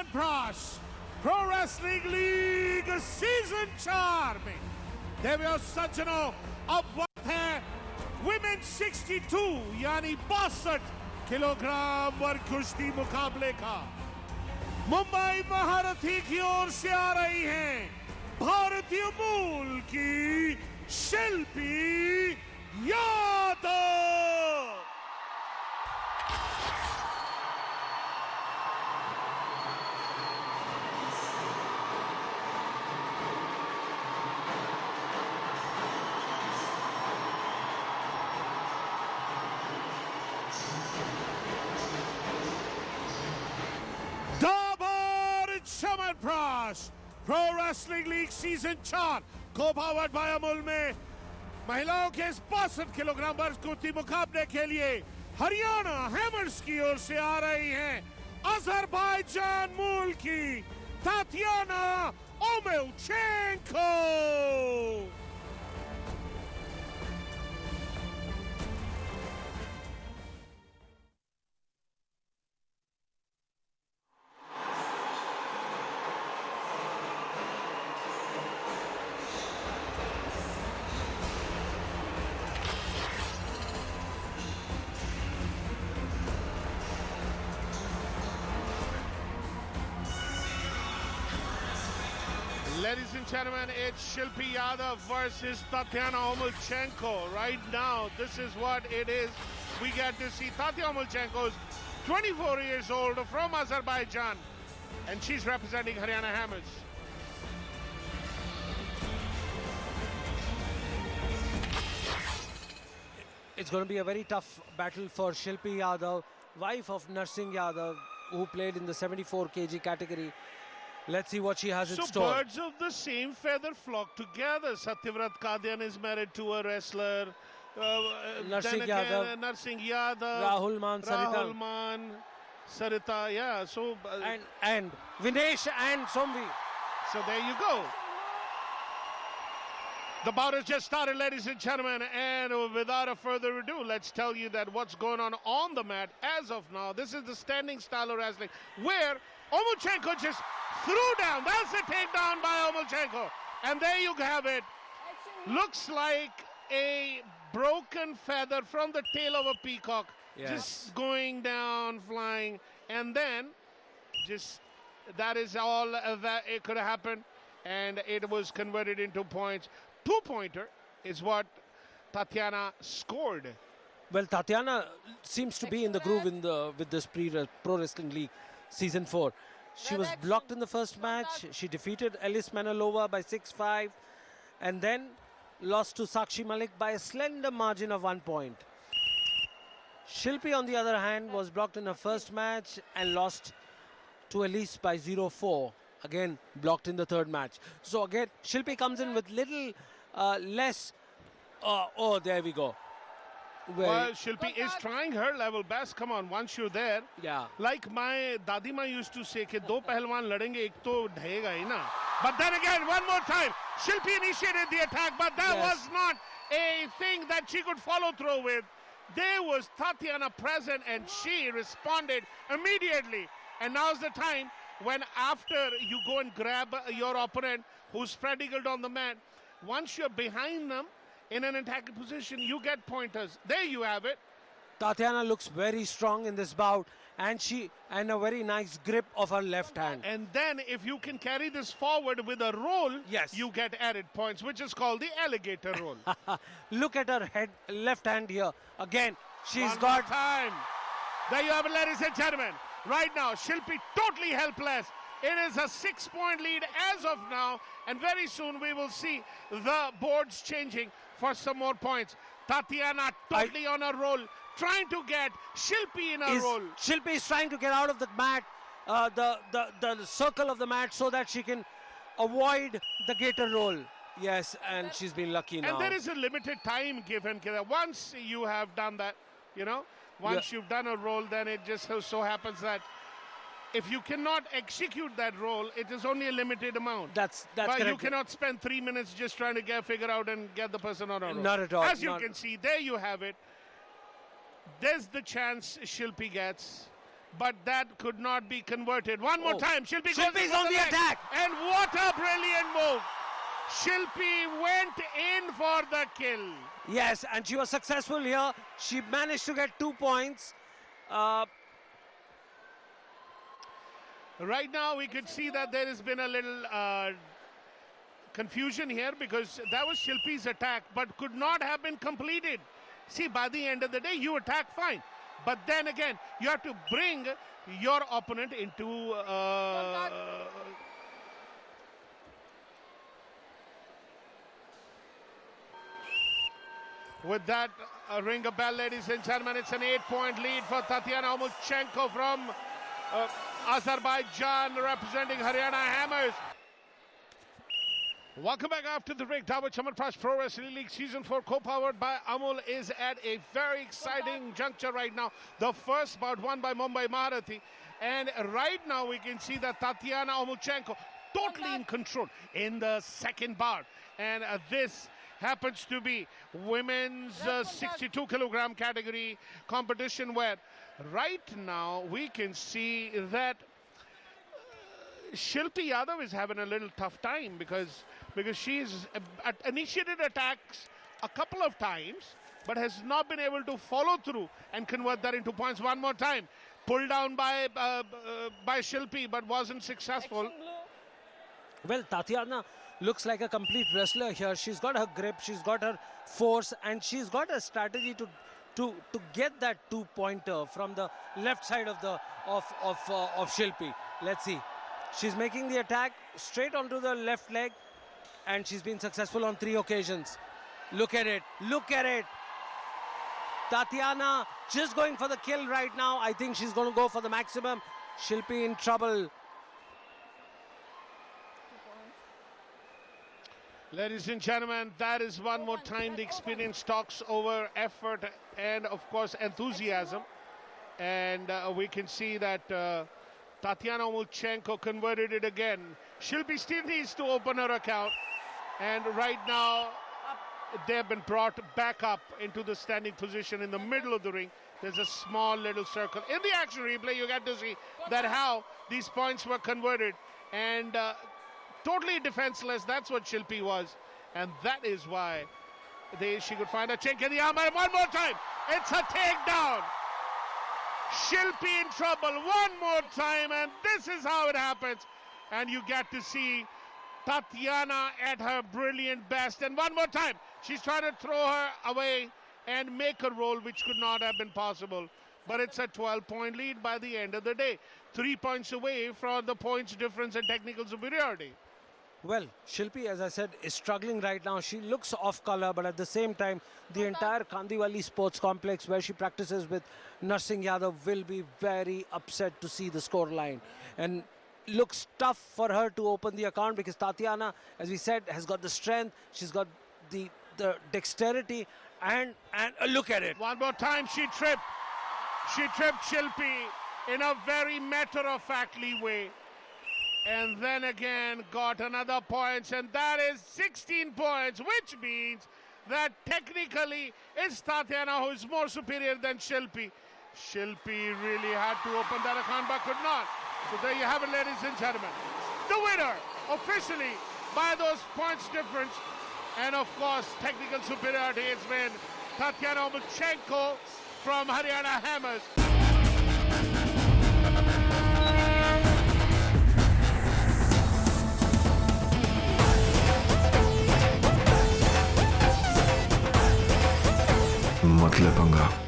Chyawanprash pro wrestling league season 4 में देवियों सज्जनों अब वक्त है विमेन 62 यानी 62 किलोग्राम वर्ग कुश्ती मुकाबले का। मुंबई महारथी की ओर से आ रही हैं भारतीय मूल की Shilpi Yadav. Chyawanprash pro wrestling league season 4 को पावर्ड बाय अमूल में महिलाओं के 62 किलोग्राम वर्ग कुश्ती मुकाबले के लिए हरियाणा हैमर्स की ओर से आ रही हैं अजरबैजान मूल की Tatiana ओमेलचेंको। Ladies and gentlemen, it's Shilpi Yadav versus Tatyana Omelchenko. Right now, this is what it is. We get to see Tatyana Omelchenko is 24 years old from Azerbaijan, and she's representing Haryana Hammers. It's going to be a very tough battle for Shilpi Yadav, wife of Narsingh Yadav, who played in the 74 kg category. Let's see what she has in store. So birds of the same feather flock together. Satyavrat Kadian is married to a wrestler. Narsingh Yadav. Narsingh Yadav. Rahul Man, Sarita. Rahul Man, Sarita, yeah. So and Vinesh and Somvi. So there you go. The bout has just started, ladies and gentlemen, and without a further ado, let's tell you that what's going on the mat as of now. This is the standing style of wrestling, where Omelchenko just threw down. That's a takedown by Omelchenko. And there you have it. Looks like a broken feather from the tail of a peacock. Yes. Just going down, flying. And then, just, that is all that it could have happened. And it was converted into points. Two-pointer is what Tatyana scored. Well, Tatyana seems to be in the groove with this Pro Wrestling League Season 4. She was blocked in the first match. She defeated Alice Manalova by 6-5 and then lost to Sakshi Malik by a slender margin of 1 point. Shilpi, on the other hand, was blocked in her first match and lost to Alice by 0-4. Again, blocked in the third match. So again, Shilpi comes in with little less. Oh, there we go. Well, Shilpi is trying her level best. Come on, once you're there. Yeah. Like my Dadima used to say, कि दो पहलवान लड़ेंगे, एक तो ढहेगा ही ना. But then again, one more time, Shilpi initiated the attack, but that was not a thing that she could follow through with. There was Tatyana present, and she responded immediately. And now's the time when after you go and grab your opponent who's spread eagled on the mat, once you're behind them, in an attacking position, you get pointers. There you have it. Tatyana looks very strong in this bout, and a very nice grip of her left hand. And then if you can carry this forward with a roll, yes, you get added points, which is called the alligator roll. Look at her left hand here. Again, she's One got more time. There you have it, ladies and gentlemen. Right now, Shilpi totally helpless. It is a 6-point lead as of now, and very soon we will see the boards changing for some more points. Tatyana totally on a roll, trying to get Shilpi in a roll. Shilpi is trying to get out of the mat, the circle of the mat, so that she can avoid the gator roll. Yes, and she's been lucky now. And there is a limited time given. Once you have done that, once you've done a roll, then it just so happens that if you cannot execute that role, it is only a limited amount. That's but correct. You cannot spend 3 minutes just trying to figure out and get the person on a roll. Not at all. As you can see, there you have it. There's the chance Shilpi gets. but that could not be converted. One more time. Shilpi goes Shilpi's in for on the leg. attack. And what a brilliant move. Shilpi went in for the kill. Yes, and she was successful here. She managed to get 2 points. Right now, we could see that there has been a little confusion here because that was Shilpi's attack, but could not have been completed. See, by the end of the day, you attack fine. But then again, you have to bring your opponent into... with that, ring a bell, ladies and gentlemen. It's an 8-point lead for Tatiana Omelchenko from Azerbaijan, representing Haryana Hammers. Welcome back after the break. Dawat Chamarprash Pro Wrestling League Season 4, co-powered by Amul, is at a very exciting juncture right now. The first bout won by Mumbai Maharathi. And right now we can see that Tatiana Omelchenko totally in control in the second bout. And this happens to be women's 62 kilogram category competition, where right now we can see that Shilpi Yadav is having a little tough time because she's initiated attacks a couple of times but has not been able to follow through and convert that into points. One more time, pulled down by Shilpi but wasn't successful. Well, Tatiana looks like a complete wrestler here. She's got her grip, she's got her force, and she's got a strategy to get that 2-pointer from the left side of Shilpi. Let's see. She's making the attack straight onto the left leg, and she's been successful on 3 occasions. Look at it. Look at it. Tatiana just going for the kill right now. I think she's going to go for the maximum. Shilpi in trouble. Ladies and gentlemen, that is one more time the experience talks over effort and, of course, enthusiasm. And we can see that Tatiana Omelchenko converted it again. Shilpi still needs to open her account. And right now, they've been brought back up into the standing position in the middle of the ring. There's a small little circle. In the action replay, you get to see that how these points were converted. And totally defenseless, that's what Shilpi was. And that is why she could find a chink in the arm. And one more time, it's a takedown. Shilpi in trouble one more time, and this is how it happens. And you get to see Tatiana at her brilliant best. And one more time, she's trying to throw her away and make a roll, which could not have been possible. But it's a 12-point lead by the end of the day. 3 points away from the points difference and technical superiority. Well, Shilpi, as I said, is struggling right now. She looks off color, but at the same time, the entire Kandiwali Sports Complex, where she practices with Narsingh Yadav, will be very upset to see the score line. And looks tough for her to open the account because Tatiana, as we said, has got the strength. She's got the dexterity, and look at it. One more time, she tripped. She tripped Shilpi in a very matter-of-factly way. And then again got another points, and that is 16 points, which means that technically it's Tatiana who is more superior than Shilpi. Shilpi really had to open that account but could not. So there you have it, ladies and gentlemen. The winner officially by those points difference and of course technical superiority has been Tatiana Omelchenko from Haryana Hammers. मत ले पंगा।